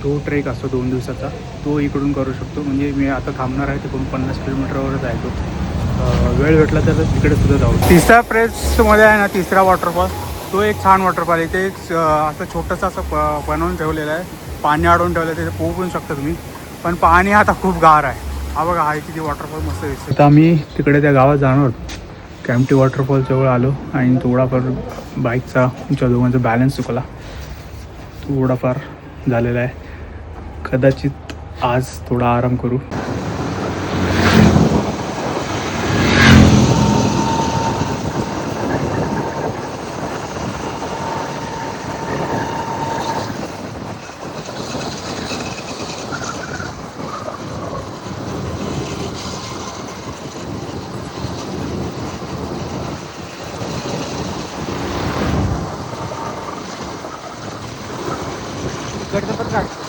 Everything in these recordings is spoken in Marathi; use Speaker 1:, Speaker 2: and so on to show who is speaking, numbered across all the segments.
Speaker 1: तो ट्रेक असतो 2 दिवसाचा, तो इकडून करू शकतो. म्हणजे मी आता थांबणार आहे तिकडून 50 किलोमीटरवरच आहे तो. वेळ भेटला तर तिकडे सुद्धा जाऊ. तिसऱ्या प्लेसमध्ये आहे ना, तिसरा वॉटरफॉल, तो एक छान वॉटरफॉल आहे. ते एक असं छोटंसं असं बनवून ठेवलेलं आहे, पाणी अडवून ठेवलं आहे, तिथे पोहू पण शकता तुम्ही. पण पाणी आता खूप गार आहे. हा बघा, हा किती वॉटरफॉल मस्त दिसतो. आता आम्ही तिकडे त्या गावात जाणार होतो. कॅम्प्टी वॉटरफॉल जवळ आलो आणि थोडाफार बाईकचा तुमच्या दोघांचा बॅलन्स चुकला, थोडाफार झालेला आहे. कदाचित आज थोडा आराम करू.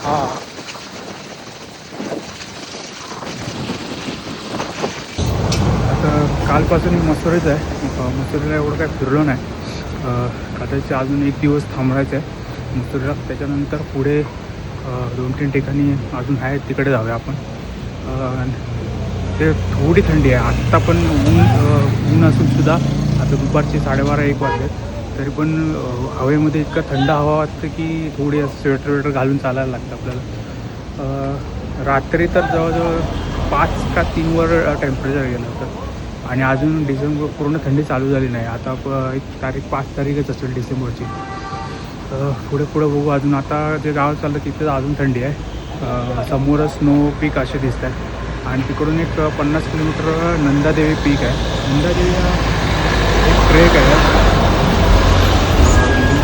Speaker 1: हां, आता कालपासून मी मसुरीच आहे. मसुरीला एवढं काय फिरलो नाही. कदाचित अजून एक दिवस थांबायचं आहे मसुरीला. त्याच्यानंतर पुढे 2-3 ठिकाणी अजून आहेत, तिकडे जाऊया आपण. ते थोडी थंडी आहे आत्ता पण. ऊन असूनसुद्धा आता दुपारचे 12:30-1 वाजले, तरी पण हवेमध्ये इतकं थंड हवा वाटतं की थोडी स्वेटर वेटर घालून चालायला लागतं आपल्याला. रात्री तर जवळजवळ 5 का 3वर टेम्परेचर गेलं होतं आणि अजून डिसेंबर पूर्ण थंडी चालू झाली नाही. आता एक तारीख 5 तारीखच असेल डिसेंबरची. पुढे पुढे बघू. अजून आता जे गाव चाललं तिथं अजून थंडी आहे. समोरच स्नो पीक असे दिसत आहेत आणि तिकडून एक 50 किलोमीटर नंदादेवी पीक आहे. नंदादेवी हा एक ट्रेक आहे.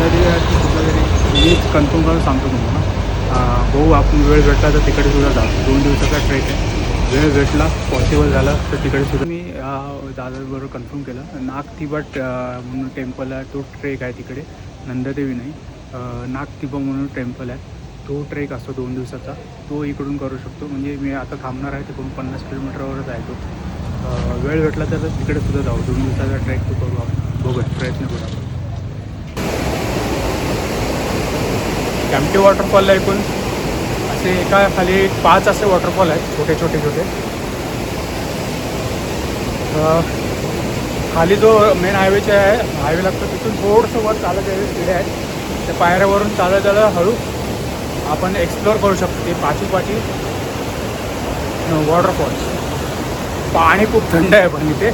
Speaker 1: नंदादेवी कुठला तरी मीच कन्फर्म करून सांगतो तुम्हाला. भाऊ, आपण वेळ भेटला तर तिकडे सुद्धा जातो. 2 दिवसाचा ट्रेक आहे. वेळ भेटला, पॉसिबल झाला तर तिकडे सुद्धा मी दादाबरोबर कन्फर्म केलं. नागतिबट म्हणून टेम्पल आहे, तो ट्रेक आहे तिकडे. नंदादेवी नाही, नागतिबा म्हणून टेम्पल आहे. तो ट्रेक असतो 2 दिवसाचा, तो इकडून करू शकतो. म्हणजे मी आता थांबणार आहे तिकडून 50 किलोमीटरवरच आहे तो. वेळ भेटला तर तिकडे सुद्धा जाऊ. 2 दिवसाचा ट्रेक तो करू आपण, बघूया, प्रयत्न करू आपण. कॅम्प्टी वॉटरफॉलला एकूण असे एका खाली 5 असे वॉटरफॉल आहेत, छोटे छोटे छोटे. खाली जो मेन हायवेचे आहे, हायवे लागतो तिथून थोडंसं वर चालत यावे तिकडे आहेत. त्या पायऱ्यावरून चालत चालत हळू आपण एक्सप्लोअर करू शकतो ते पाची वॉटरफॉल्स. पाणी खूप थंड आहे पण इथे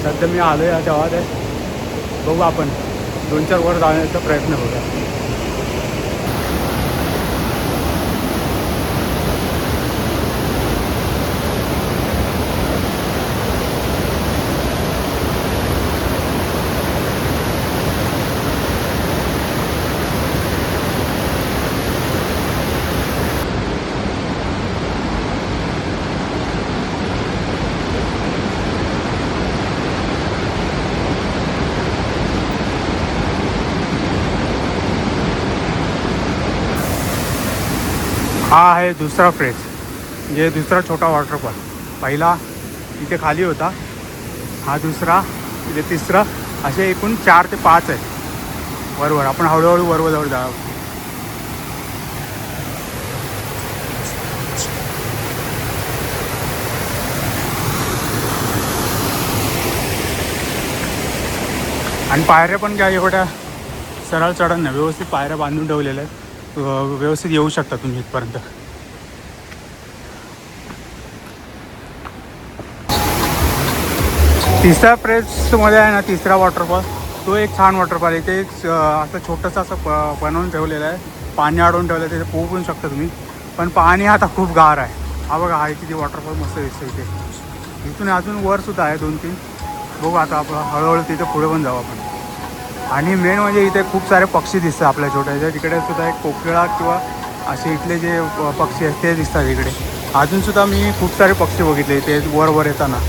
Speaker 1: सध्या मी आलो आहे गावात आहे. बघू, आपण 2-4 वर जाण्याचा प्रयत्न करूया. हा आहे दुसरा फ्रेज, म्हणजे दुसरा छोटा वॉटरफॉल. पहिला इथे खाली होता, हा दुसरा, इथे तिसरा, असे एकूण 4 ते 5 आहेत वरवर. आपण हळूहळू वरवर जाऊ. आणि पायऱ्या पण काय एवढ्या सरळ चढण नाही, व्यवस्थित पायऱ्या बांधून ठेवलेल्या आहेत. व्यवस्थित येऊ शकता तुम्ही इथपर्यंत. तिसऱ्या प्लेसमध्ये आहे ना, तिसरा वॉटरफॉल, तो एक छान वॉटरफॉल आहे. ते एक असं छोटंसं असं बनवून ठेवलेलं आहे, पाणी अडवून ठेवलं आहे, तिथे पोहू पण शकता तुम्ही. पण पाणी आता खूप गार आहे. हा बघा, हा किती वॉटरफॉल मस्त दिसतं इथे. इथून अजून वरसुद्धा आहे 2-3. बघू आता आपण हळूहळू तिथे पुढे पण जाऊ आपण. आणि मेन म्हणजे इथे खूप सारे पक्षी दिसतात आपल्या छोट्याच्या. तिकडे सुद्धा एक कोकिळा किंवा असे इथले जे पक्षी आहेत ते दिसतात इकडे. अजूनसुद्धा मी खूप सारे पक्षी बघितले इथे वर येताना.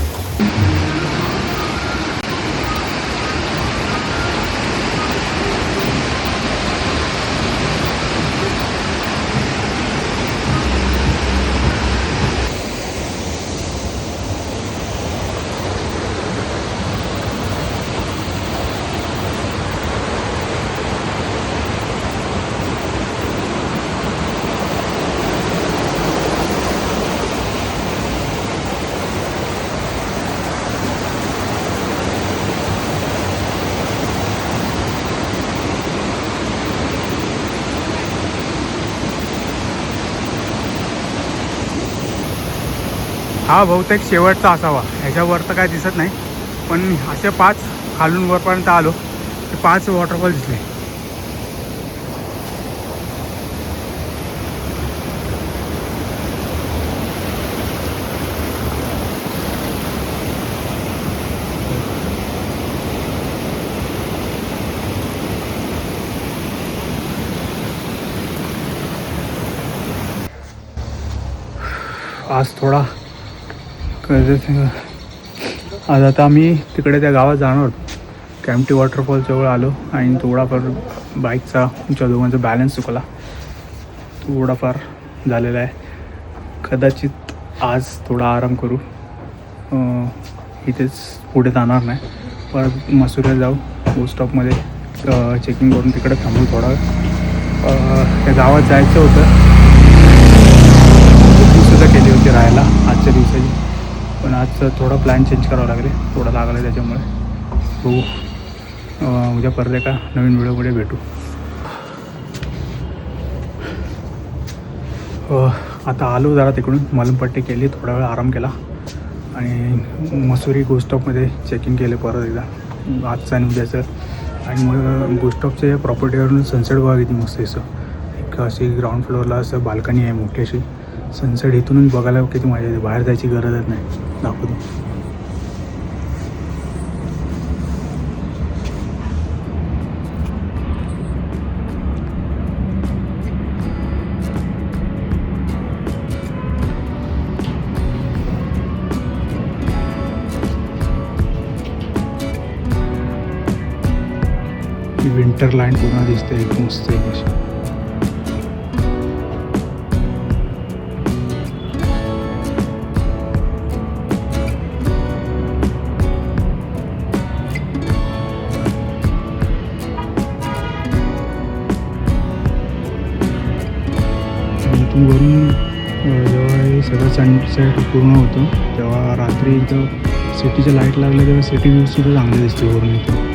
Speaker 1: हा बहुतेक शेवटचा असावा, ह्याच्यावर तर काय दिसत नाही, पण असे 5 खालून वरपर्यंत आलो ते 5 वॉटरफॉल दिसले. आज थोडा आज आता आम्ही तिकडे त्या गावात जाणार होतो. कॅम्प्टी वॉटरफॉलजवळ आलो आणि थोडाफार बाईकचा आमच्या दोघांचा बॅलन्स चुकला, थोडाफार झालेला आहे. कदाचित आज थोडा आराम करू, इथेच पुढे जाणार नाही, परत मसुऱ्यात जाऊ. बस स्टॉपमध्ये चेकिंग करून तिकडे थांबू थोडा वेळ. त्या गावात जायचं होतं, बुकिंगसुद्धा केली होती राहायला आजच्या दिवसाची, पण आज थोडा प्लॅन चेंज करावा लागेल, थोडा लागला आहे त्याच्यामुळे. हो, उद्या परत एका नवीन व्हिडिओमध्ये भेटू. आता आलो जरा तिकडून, मलमपट्टी केली, थोडा वेळ आराम केला आणि मसुरी गोस्टॉपमध्ये चेकिंग केले परत एकदा आजचं आणि उद्याचं. आणि मग गोस्टॉपच्या प्रॉपर्टीवरून सनसेट बघा किती मस्त असं. एक अशी ग्राउंड फ्लोअरला असं बाल्कनी आहे मोठी अशी, सनसेट इथूनच बघायला किती मजा येते, बाहेर जायची गरजच नाही. दाखवतो. विंटर लाईन पूर्ण दिसते, एक मस्त एक अशी. इथून वरून जेव्हा हे सगळं सनसेट पूर्ण होतं तेव्हा रात्री इथं सिटीच्या लाईट लागल्या तेव्हा सिटी व्ह्यूसुद्धा चांगले दिसते वरून इथं.